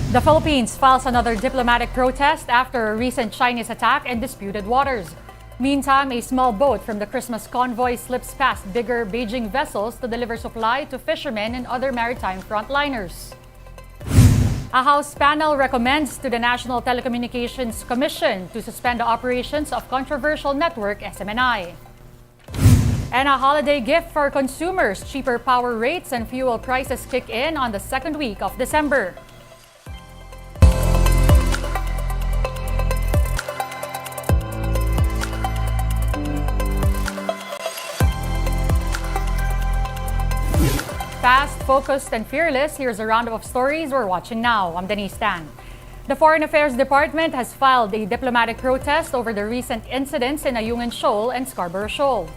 The Philippines files another diplomatic protest after a recent Chinese attack in disputed waters. Meantime, a small boat from the Christmas convoy slips past bigger Beijing vessels to deliver supply to fishermen and other maritime frontliners. A House panel recommends to the National Telecommunications Commission to suspend the operations of controversial network SMNI. And a holiday gift for consumers, cheaper power rates and fuel prices kick in on the second week of December. Fast, focused, and fearless, here's a roundup of stories we're watching now. I'm Denise Tan. The Foreign Affairs Department has filed a diplomatic protest over the recent incidents in Ayungin Shoal and Scarborough Shoal.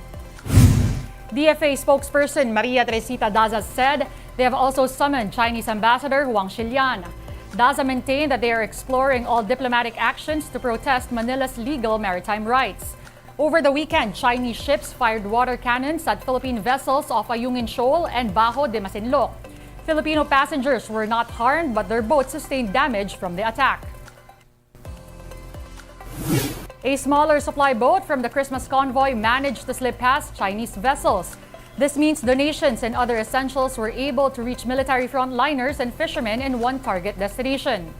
DFA spokesperson Maria Teresita Daza said they have also summoned Chinese Ambassador Huang Xilian. Daza maintained that they are exploring all diplomatic actions to protest Manila's legal maritime rights. Over the weekend, Chinese ships fired water cannons at Philippine vessels off Ayungin Shoal and Bajo de Masinloc. Filipino passengers were not harmed, but their boats sustained damage from the attack. A smaller supply boat from the Christmas convoy managed to slip past Chinese vessels. This means donations and other essentials were able to reach military frontliners and fishermen in one target destination.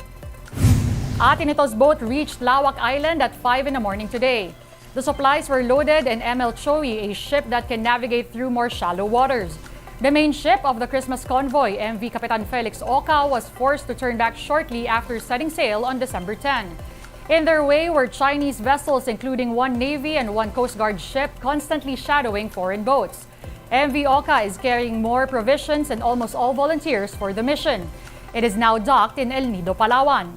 Atin Ito's boat reached Lawak Island at 5 in the morning today. The supplies were loaded in ML Choi, a ship that can navigate through more shallow waters. The main ship of the Christmas convoy, MV Capitan Felix Oka, was forced to turn back shortly after setting sail on December 10. In their way were Chinese vessels, including one Navy and one Coast Guard ship, constantly shadowing foreign boats. MV Oka is carrying more provisions and almost all volunteers for the mission. It is now docked in El Nido, Palawan.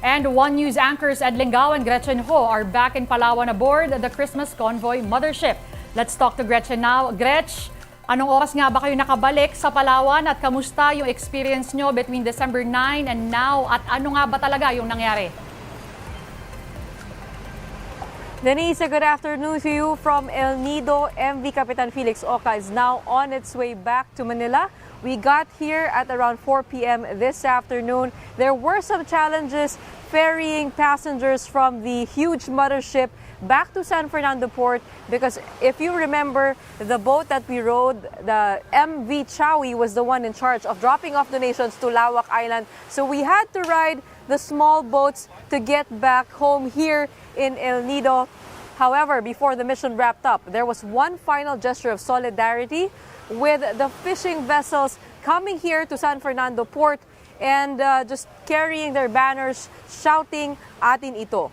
And One News anchors Ed Lingao and Gretchen Ho are back in Palawan aboard the Christmas Convoy mothership. Let's talk to Gretchen now. Gretch, anong oras nga ba kayo nakabalik sa Palawan at kamusta yung experience nyo between December 9 and now at ano nga ba talaga yung nangyari? Denise, good afternoon to you from El Nido. MV Capitan Felix Oka is now on its way back to Manila. We got here at around 4 p.m. this afternoon. There were some challenges ferrying passengers from the huge mothership back to San Fernando Port because if you remember, the boat that we rode, the MV Chawi, was the one in charge of dropping off donations to Lawak Island. So we had to ride the small boats to get back home here in El Nido. However, before the mission wrapped up, there was one final gesture of solidarity with the fishing vessels coming here to San Fernando Port and just carrying their banners, shouting, "Atin ito."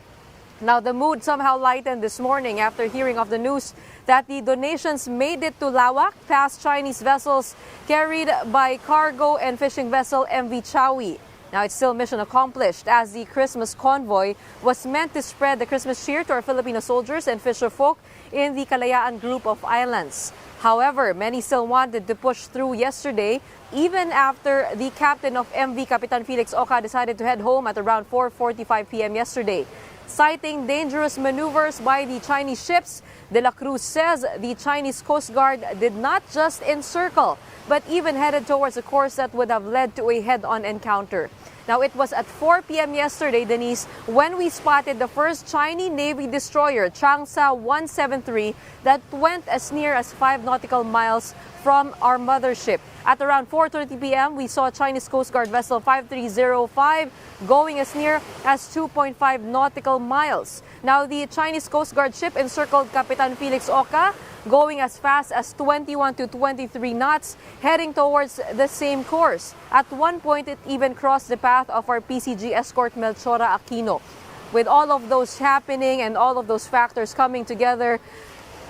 Now, the mood somehow lightened this morning after hearing of the news that the donations made it to Lawak past Chinese vessels carried by cargo and fishing vessel MV Chawi. Now, it's still mission accomplished as the Christmas convoy was meant to spread the Christmas cheer to our Filipino soldiers and fisherfolk in the Kalayaan group of islands. However, many still wanted to push through yesterday, even after the captain of MV Capitan Felix Oka decided to head home at around 4:45 p.m. yesterday. Citing dangerous maneuvers by the Chinese ships, De La Cruz says the Chinese Coast Guard did not just encircle, but even headed towards a course that would have led to a head-on encounter. Now, it was at 4 p.m. yesterday, Denise, when we spotted the first Chinese Navy destroyer, Changsa 173, that went as near as 5 nautical miles from our mothership. At around 4:30 p.m., we saw Chinese Coast Guard vessel 5305 going as near as 2.5 nautical miles. Now, the Chinese Coast Guard ship encircled Kapitan Felix Oka, going as fast as 21 to 23 knots, heading towards the same course. At one point, it even crossed the path of our PCG escort Melchora Aquino. With all of those happening and all of those factors coming together,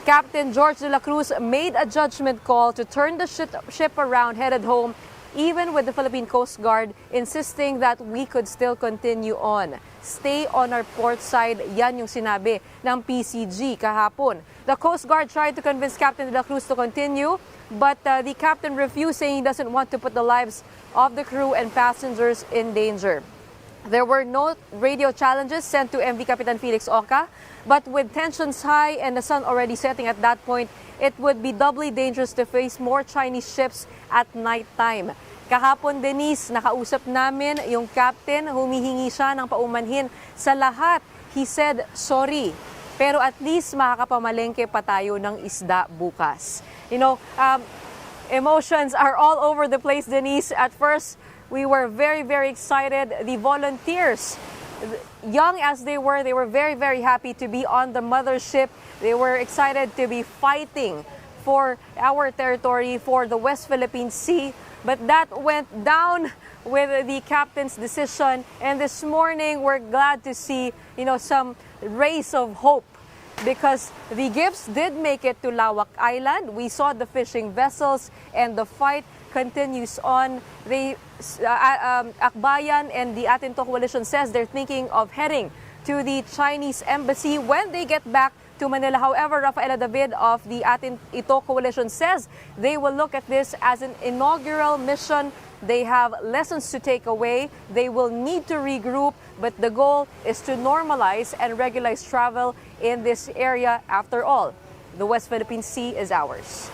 Captain George De La Cruz made a judgment call to turn the ship around, headed home, even with the Philippine Coast Guard insisting that we could still continue on. Stay on our port side, yan yung sinabi ng PCG kahapon. The Coast Guard tried to convince Captain De La Cruz to continue, but the captain refused, saying he doesn't want to put the lives of the crew and passengers in danger. There were no radio challenges sent to MV Capitan Felix Oka, but with tensions high and the sun already setting at that point, it would be doubly dangerous to face more Chinese ships at night time. Kahapon, Denise, nakausap namin yung captain, humihingi siya ng paumanhin sa lahat. He said, sorry, pero at least makakapamalengke pa tayo ng isda bukas. You know, emotions are all over the place, Denise. At first, we were very, very excited. The volunteers, young as they were very, very happy to be on the mothership. They were excited to be fighting for our territory, for the West Philippine Sea. But that went down with the captain's decision. And this morning, we're glad to see, some rays of hope, because the gifts did make it to Lawak Island. We saw the fishing vessels, and the fight continues on. The Akbayan and the Atinto Coalition says they're thinking of heading to the Chinese embassy when they get back to Manila. However, Rafaela David of the Atinto Coalition says they will look at this as an inaugural mission. They have lessons to take away. They will need to regroup, but the goal is to normalize and regularize travel in this area. After all, the West Philippine Sea is ours.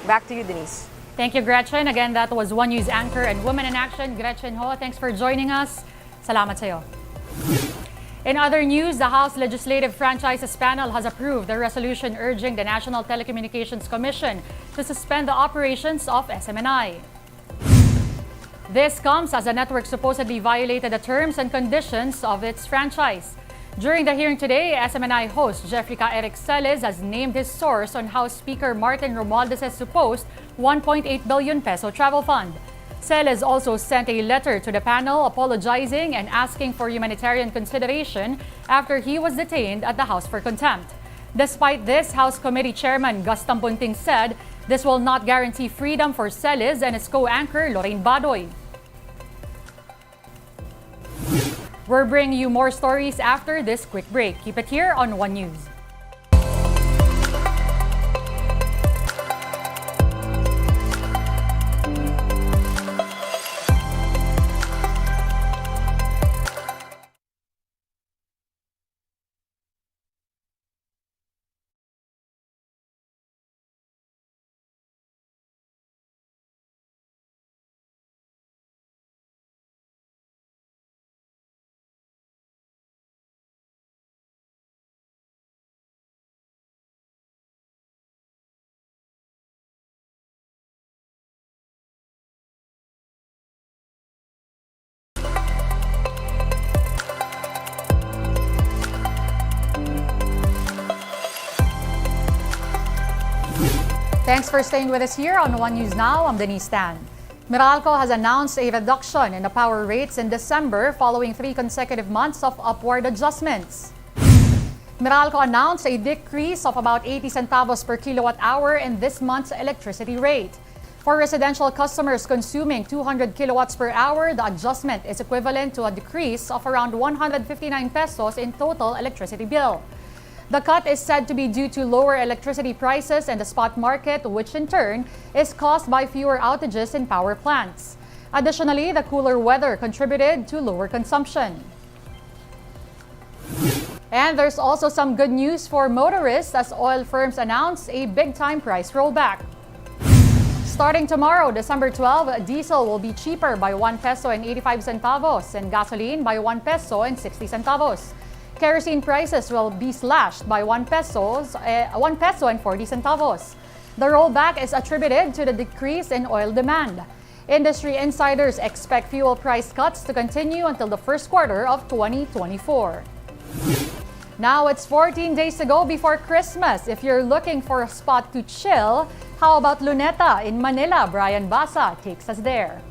Back to you, Denise. Thank you, Gretchen. Again, that was One News anchor and Women in Action, Gretchen Ho. Thanks for joining us. Salamat sa'yo. In other news, the House Legislative Franchises Panel has approved the resolution urging the National Telecommunications Commission to suspend the operations of SMNI. This comes as the network supposedly violated the terms and conditions of its franchise. During the hearing today, SMNI host Jeffrey K. Eric Celes has named his source on House Speaker Martin Romualdez' supposed 1.8 billion peso travel fund. Celes also sent a letter to the panel apologizing and asking for humanitarian consideration after he was detained at the House for contempt. Despite this, House Committee Chairman Gus Tambunting said this will not guarantee freedom for Celes and his co-anchor Lorraine Badoy. We're bringing you more stories after this quick break. Keep it here on One News. Thanks for staying with us here on One News Now. I'm Denise Tan. Meralco has announced a reduction in the power rates in December following 3 consecutive months of upward adjustments. Meralco announced a decrease of about 80 centavos per kilowatt hour in this month's electricity rate. For residential customers consuming 200 kilowatts per hour, the adjustment is equivalent to a decrease of around 159 pesos in total electricity bill. The cut is said to be due to lower electricity prices in the spot market, which in turn is caused by fewer outages in power plants. Additionally, the cooler weather contributed to lower consumption. And there's also some good news for motorists as oil firms announce a big-time price rollback. Starting tomorrow, December 12, diesel will be cheaper by 1 peso and 85 centavos and gasoline by 1 peso and 60 centavos. Kerosene prices will be slashed by 1 peso and 40 centavos. The rollback is attributed to the decrease in oil demand. Industry insiders expect fuel price cuts to continue until the first quarter of 2024. Now it's 14 days to go before Christmas. If you're looking for a spot to chill, how about Luneta in Manila? Brian Basa takes us there.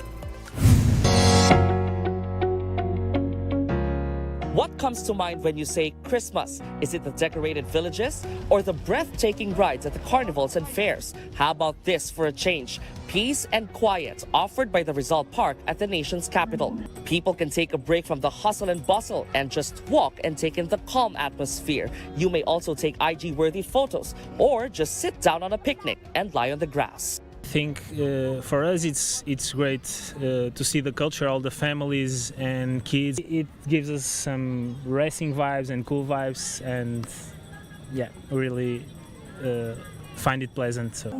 What comes to mind when you say Christmas? Is it the decorated villages or the breathtaking rides at the carnivals and fairs? How about this for a change? Peace and quiet offered by the Resol Park at the nation's capital. People can take a break from the hustle and bustle and just walk and take in the calm atmosphere. You may also take IG-worthy photos or just sit down on a picnic and lie on the grass. I think for us it's great to see the culture, all the families and kids. It gives us some racing vibes and cool vibes, and yeah, really find it pleasant. So.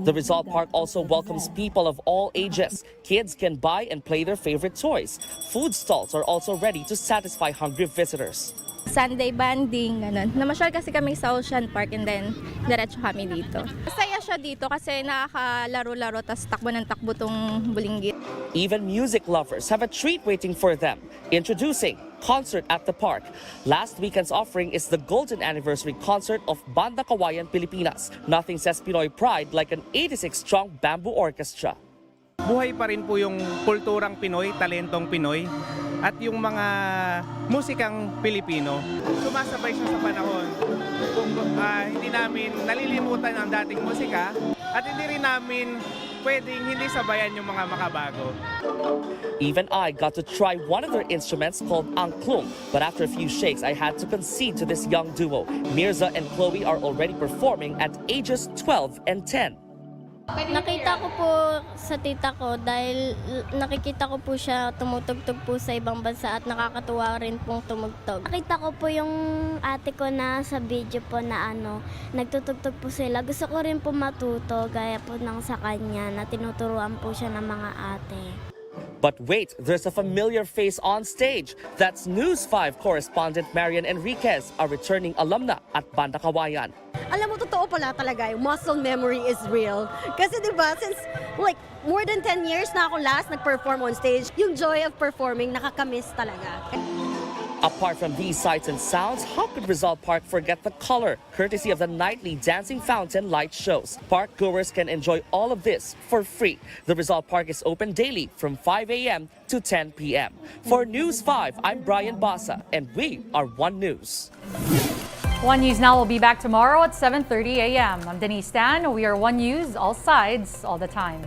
The Resol Park also welcomes people of all ages. Kids can buy and play their favorite toys. Food stalls are also ready to satisfy hungry visitors. Sunday banding, ganun. Namasyal kasi kami sa Ocean Park and then diretso kami dito. Masaya siya dito kasi nakakalaro-laro tas takbo ng takbo tong bulinggit. Even music lovers have a treat waiting for them. Introducing Concert at the Park. Last weekend's offering is the golden anniversary concert of Banda Kawayan Pilipinas. Nothing says Pinoy pride like an 86-strong bamboo orchestra. Buhay pa rin po yung kulturang Pinoy, talentong Pinoy, at yung mga musikang Pilipino. Sumasabay siya sa panahon. Kung hindi namin nalilimutan ang dating musika at hindi rin namin pwedeng hindi sabayan yung mga makabago. Even I got to try one of their instruments called angklung, but after a few shakes, I had to concede to this young duo. Mirza and Chloe are already performing at ages 12 and 10. Nakita ko po sa tita ko dahil nakikita ko po siya tumutugtog po sa ibang bansa at nakakatuwa rin pong tumugtog. Nakita ko po yung ate ko na sa video po na nagtutugtog po sila. Gusto ko rin po matuto gaya po ng sa kanya na tinuturuan po siya ng mga ate. But wait, there's a familiar face on stage. That's News 5 correspondent Marian Enriquez, a returning alumna at Banda Kawayan. Alam mo, totoo pala talaga, yung muscle memory is real. Kasi diba, since like more than 10 years na ako last nag-perform on stage, yung joy of performing nakakamiss talaga. Apart from these sights and sounds, how could Resol Park forget the color, courtesy of the nightly dancing fountain light shows? Park goers can enjoy all of this for free. The Resol Park is open daily from 5 a.m. to 10 p.m. For News 5, I'm Brian Basa, and we are One News. One News Now will be back tomorrow at 7:30 a.m. I'm Denise Stan. We are One News, all sides, all the time.